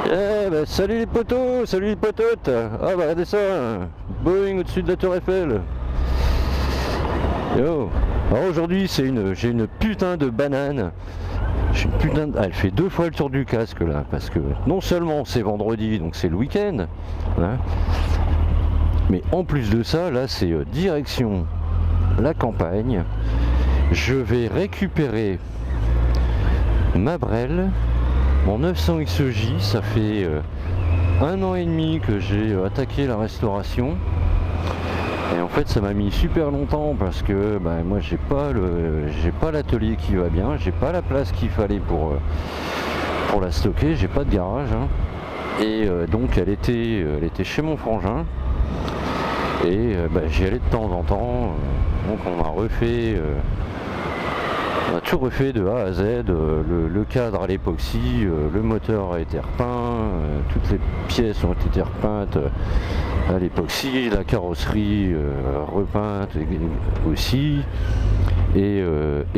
Eh ben, salut les potos, salut les pototes. Ah bah regardez ça, Boeing au-dessus de la tour Eiffel. Yo. Alors aujourd'hui j'ai une putain de banane. Elle fait 2 fois le tour du casque là, parce que non seulement c'est vendredi, donc c'est le week-end, hein, mais en plus de ça, là c'est direction la campagne. Je vais récupérer ma Brel, mon 900 XJ. Ça fait 1 an et demi que j'ai attaqué la restauration. Et en fait ça m'a mis super longtemps parce que moi j'ai pas l'atelier qui va bien, j'ai pas la place qu'il fallait pour la stocker, j'ai pas de garage, hein. Et donc elle était chez mon frangin et j'y allais de temps en temps. Donc on a tout refait de A à Z, le cadre à l'époxy, le moteur a été repeint, toutes les pièces ont été repeintes à l'époxy, la carrosserie repeinte aussi. Et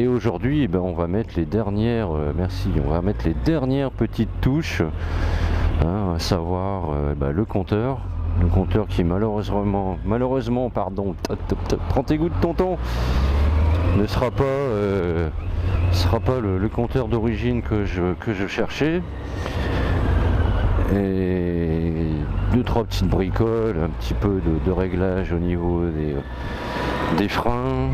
aujourd'hui on va mettre les dernières on va mettre les dernières petites touches, hein, à savoir le compteur qui malheureusement prends tes gouttes tonton, ne sera pas le compteur d'origine que je cherchais. Et 2-3 petites bricoles, un petit peu de réglage au niveau des freins,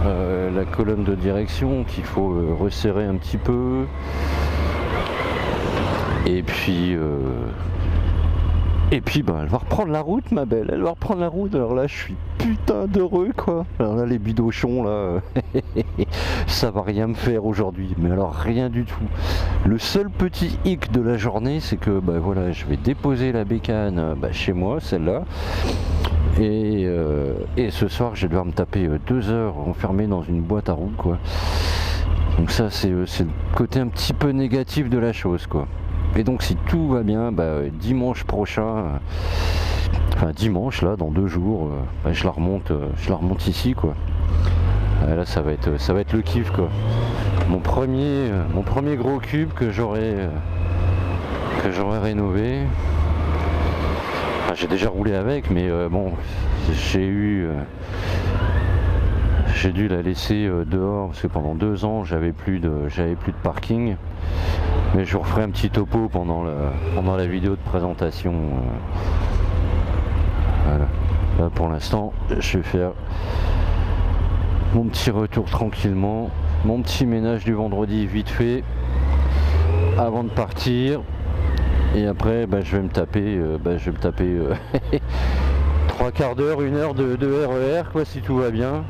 la colonne de direction qu'il faut resserrer un petit peu, et puis elle va reprendre la route, ma belle, elle va reprendre la route. Alors là je suis putain d'heureux quoi. Alors là les bidochons là ça va rien me faire aujourd'hui, mais alors rien du tout. Le seul petit hic de la journée, c'est que voilà, je vais déposer la bécane chez moi, celle-là, et ce soir je vais devoir me taper 2 heures enfermé dans une boîte à roues quoi. Donc ça c'est le côté un petit peu négatif de la chose quoi. Et donc si tout va bien, dimanche prochain, enfin dimanche là, dans 2 jours, je la remonte ici quoi. Là ça va être le kiff quoi. Mon premier gros cube que j'aurais rénové. Enfin, j'ai déjà roulé avec, mais bon, j'ai dû la laisser dehors parce que pendant 2 ans j'avais plus de parking. Mais je vous referai un petit topo pendant la vidéo de présentation. Voilà. Là pour l'instant je vais faire mon petit retour tranquillement, mon petit ménage du vendredi vite fait avant de partir. Et après je vais me taper 3 quarts d'heure, 1 heure de RER quoi, si tout va bien,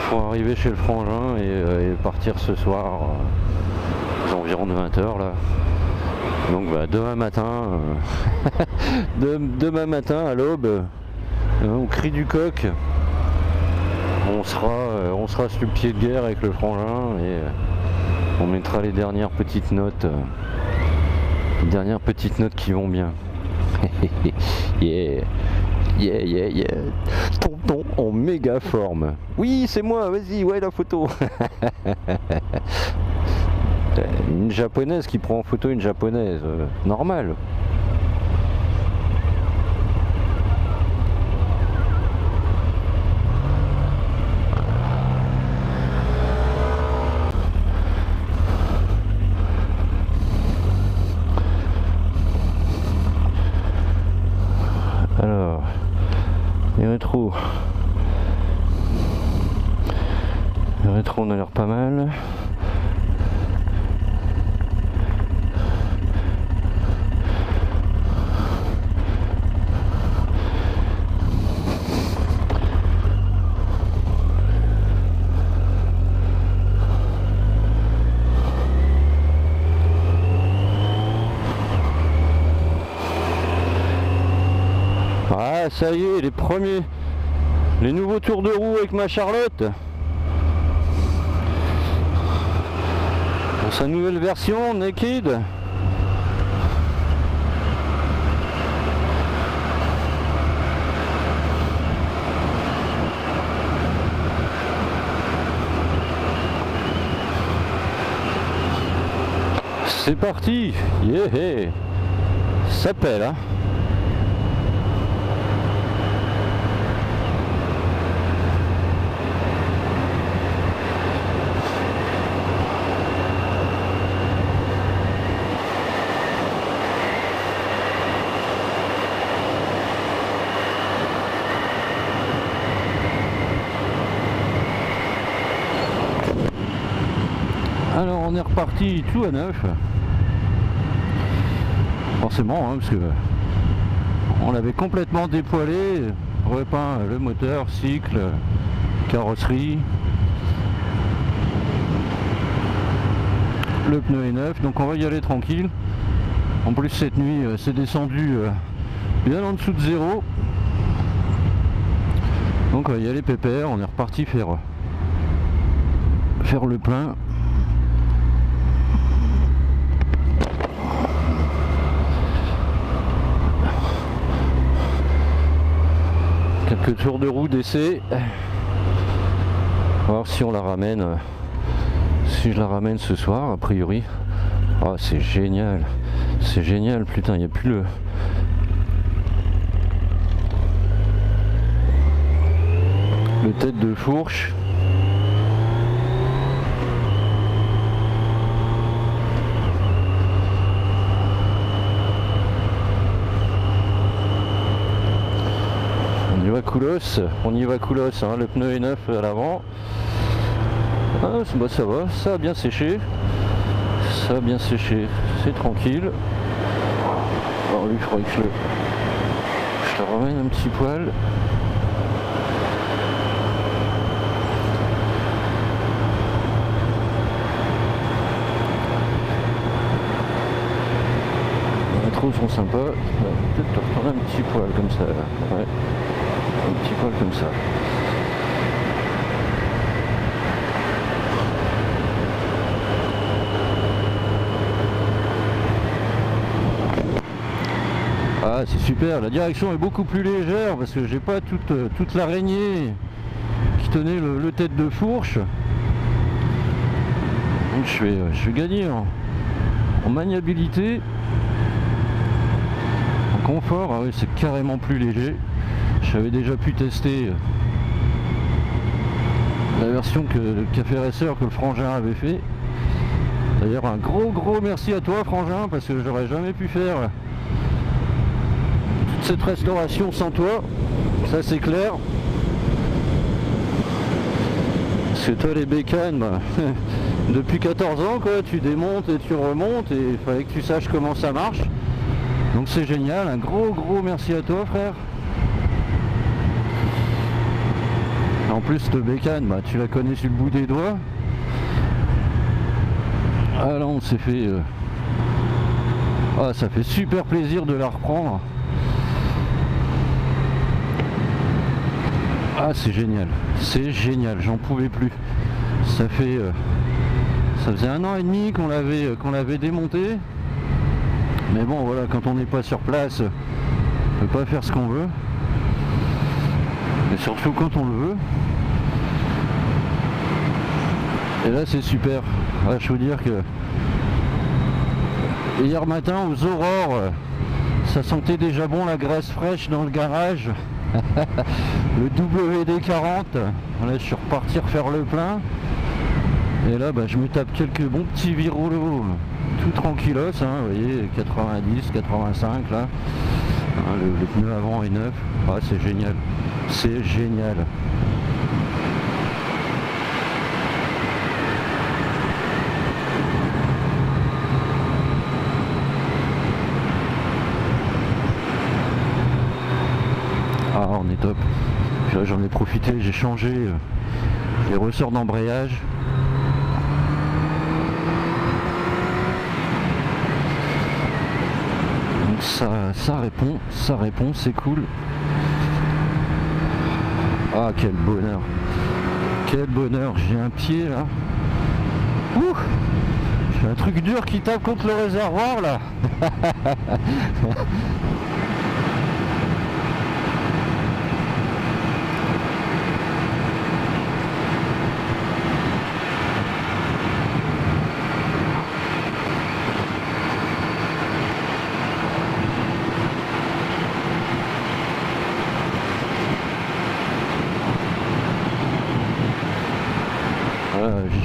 pour arriver chez le frangin et partir ce soir aux environs de 20h là. Donc demain matin à l'aube, au cri du coq, on sera sur le pied de guerre avec le frangin et on mettra les dernières petites notes qui vont bien. Yeah. Tonton en méga forme. Oui, c'est moi, vas-y, ouais, la photo. Une japonaise qui prend en photo une japonaise, normal. Alors, les rétros, on a l'air pas mal. Ah, ça y est, les nouveaux tours de roue avec ma Charlotte. Dans sa nouvelle version Naked. C'est parti, yeah, ça pèle, hein. Alors on est reparti tout à neuf. Forcément, hein, parce que on l'avait complètement dépoilé, repeint le moteur, cycle, carrosserie. Le pneu est neuf, donc on va y aller tranquille. En plus cette nuit c'est descendu bien en dessous de zéro. Donc on va y aller pépère, on est reparti faire le plein. Quelques tours de roue d'essai. On va voir si on la ramène. Si je la ramène ce soir, a priori. Oh, c'est génial. C'est génial, putain, il n'y a plus le tête de fourche. On y va coolos, hein, le pneu est neuf à l'avant. Ah, bah, ça va, ça a bien séché. Ça a bien séché, c'est tranquille. Alors lui, il faudrait que je le ramène un petit poil. Les trous sont sympas. Peut-être te retourner un petit poil comme ça. Ouais. Un petit poil comme ça. Ah, c'est super, la direction est beaucoup plus légère parce que j'ai pas toute l'araignée qui tenait le tête de fourche. Donc je vais gagner en maniabilité, en confort. Ah oui, c'est carrément plus léger. J'avais déjà pu tester la version que le Café Racer que le Frangin avait fait. D'ailleurs un gros merci à toi Frangin, parce que j'aurais jamais pu faire toute cette restauration sans toi, ça c'est clair. Parce que toi les bécanes, bah, depuis 14 ans quoi, tu démontes et tu remontes et il fallait que tu saches comment ça marche. Donc c'est génial, un gros merci à toi frère. En plus cette bécane, bah, tu la connais sur le bout des doigts. Ah là on s'est fait... Ah ça fait super plaisir de la reprendre. Ah c'est génial, j'en pouvais plus. Ça faisait 1 an et demi qu'on l'avait démonté. Mais bon voilà, quand on n'est pas sur place, on peut pas faire ce qu'on veut. Et surtout quand on le veut. Et là c'est super. Ah, je veux dire que hier matin aux aurores, ça sentait déjà bon la graisse fraîche dans le garage. Le WD-40. Là je suis reparti refaire le plein. Et là bah, je me tape quelques bons petits viroulos tout tranquillos, hein, vous voyez, 90, 85 là. Hein, le pneu avant est neuf. Ah, c'est génial. C'est génial. Ah, on est top. Puis là, j'en ai profité, j'ai changé les ressorts d'embrayage. Donc ça répond, c'est cool. Ah, quel bonheur, j'ai un pied là. Ouh, j'ai un truc dur qui tape contre le réservoir là.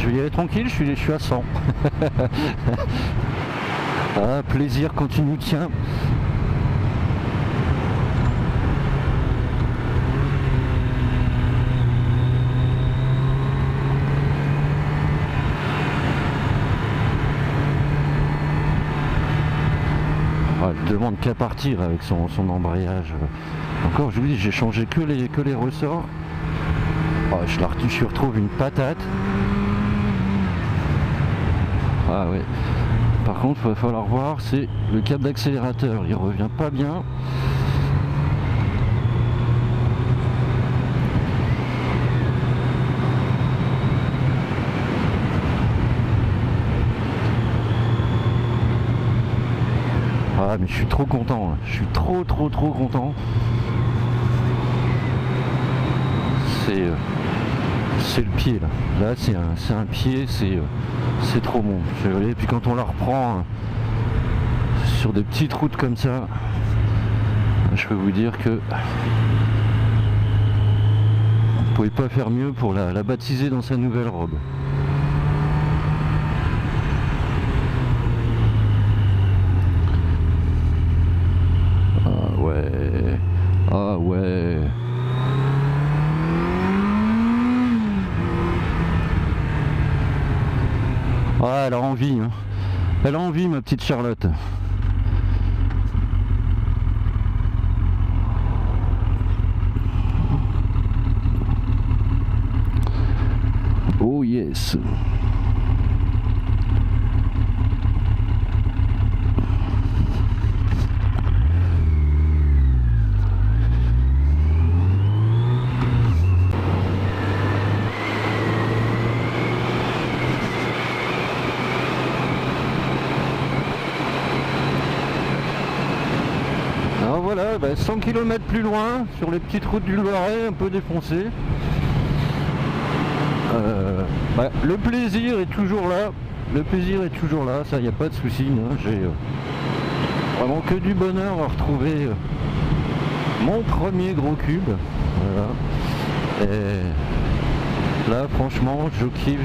je vais y aller tranquille, je suis à 100. Ah, plaisir quand tu nous tiens. Ah, elle demande qu'à partir avec son embrayage. Encore, je vous dis, j'ai changé que les ressorts. Ah, je retrouve une patate. Ah ouais. Par contre, il va falloir voir, c'est le câble d'accélérateur. Il revient pas bien. Ah mais je suis trop content, là. Je suis trop content. C'est le pied là. Là c'est un pied, c'est trop bon. Et puis quand on la reprend sur des petites routes comme ça, je peux vous dire que on pouvait pas faire mieux pour la baptiser dans sa nouvelle robe. Ah ouais. Ah ouais. Ah, elle a envie, hein. Elle a envie, ma petite Charlotte. Oh yes. Voilà, 100 km plus loin, sur les petites routes du Loiret, un peu défoncées. Le plaisir est toujours là. Le plaisir est toujours là, ça, il n'y a pas de souci. Hein. J'ai vraiment que du bonheur à retrouver mon premier gros cube. Voilà. Et là, franchement, je kiffe.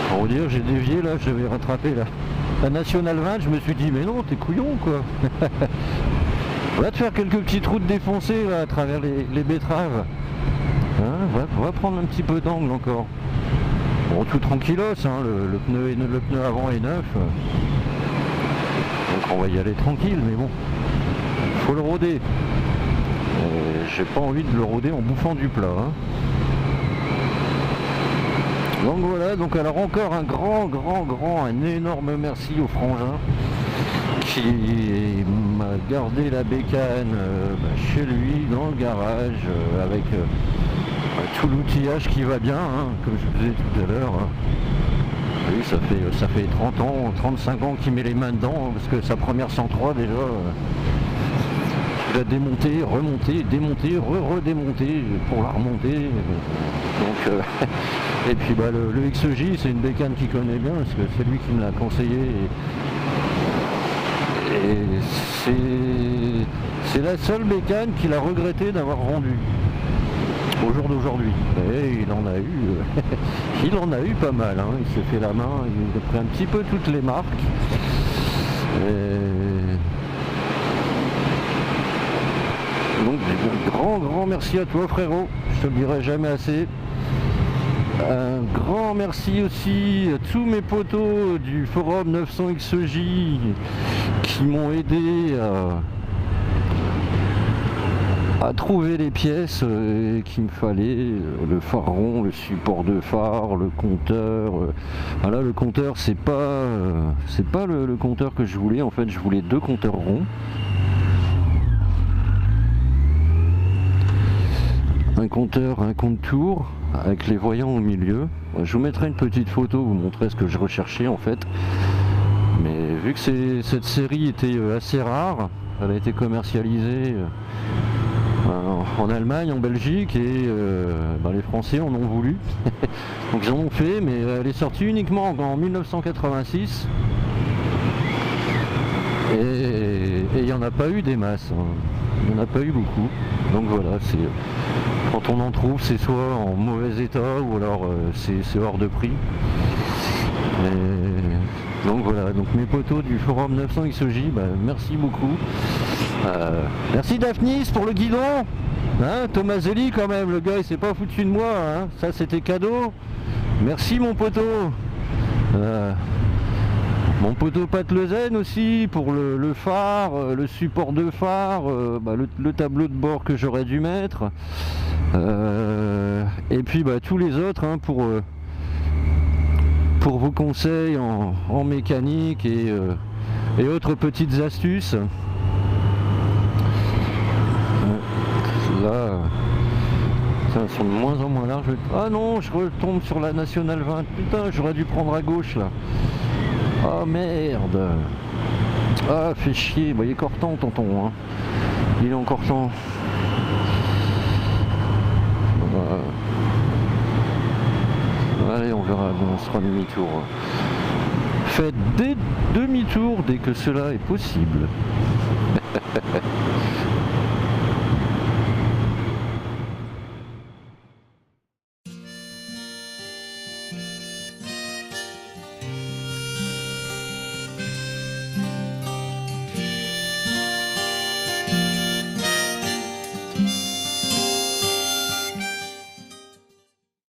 Pour vous dire, j'ai dévié là, je vais rattraper la Nationale 20, je me suis dit mais non, t'es couillon quoi. On va te faire quelques petites routes défoncées là, à travers les betteraves. Hein, va prendre un petit peu d'angle encore. Bon, tout tranquillos, hein, le pneu avant est neuf. Donc on va y aller tranquille, mais bon, faut le rôder. J'ai pas envie de le rôder en bouffant du plat. Hein. Donc voilà, donc alors encore un un énorme merci au frangin qui m'a gardé la bécane chez lui dans le garage avec tout l'outillage qui va bien, hein, comme je vous disais tout à l'heure. Hein. Oui, ça fait 30 ans, 35 ans qu'il met les mains dedans, parce que sa première 103 déjà, il a démonté, remonté, démonté, redémonté pour la remonter. Donc, et puis le XJ, c'est une bécane qu'il connaît bien, parce que c'est lui qui me l'a conseillé. Et c'est la seule bécane qu'il a regretté d'avoir vendue au jour d'aujourd'hui. Et il en a eu, il en a eu pas mal. Hein. Il s'est fait la main, il a pris un petit peu toutes les marques. Donc grand merci à toi frérot, je te le dirai jamais assez. Un grand merci aussi à tous mes potos du forum 900XJ qui m'ont aidé à trouver les pièces qu'il me fallait, le phare rond, le support de phare, le compteur. Voilà, le compteur c'est pas le compteur que je voulais, en fait je voulais deux compteurs ronds. Un compteur, un compte-tour avec les voyants au milieu. Je vous mettrai une petite photo, vous montrer ce que je recherchais en fait. Mais vu que cette série était assez rare, elle a été commercialisée en Allemagne, en Belgique et les Français en ont voulu. Donc ils en ont fait, mais elle est sortie uniquement en 1986. Et il n'y en a pas eu des masses, hein. Il n'y en a pas eu beaucoup. Donc voilà, Quand on en trouve, c'est soit en mauvais état ou alors c'est hors de prix. Et donc voilà, donc mes potos du forum 900 XOJ, bah, merci beaucoup. Merci Daphnis pour le guidon. Hein, Thomas Zeli quand même, le gars il s'est pas foutu de moi, hein. Ça c'était cadeau. Merci mon poteau. Mon poteau Pat Lezen aussi pour le phare, le support de phare, bah, le tableau de bord que j'aurais dû mettre. Et puis bah, tous les autres hein, pour vos conseils en mécanique et autres petites astuces. Là, elles sont de moins en moins larges. Ah non, je retombe sur la Nationale 20. Putain, j'aurais dû prendre à gauche là. Ah merde. Ah, fait chier. Bah, il est encore temps, tonton. Hein. Il est encore temps. Allez, on verra. Bon, on se fera demi-tour. Faites des demi-tours dès que cela est possible.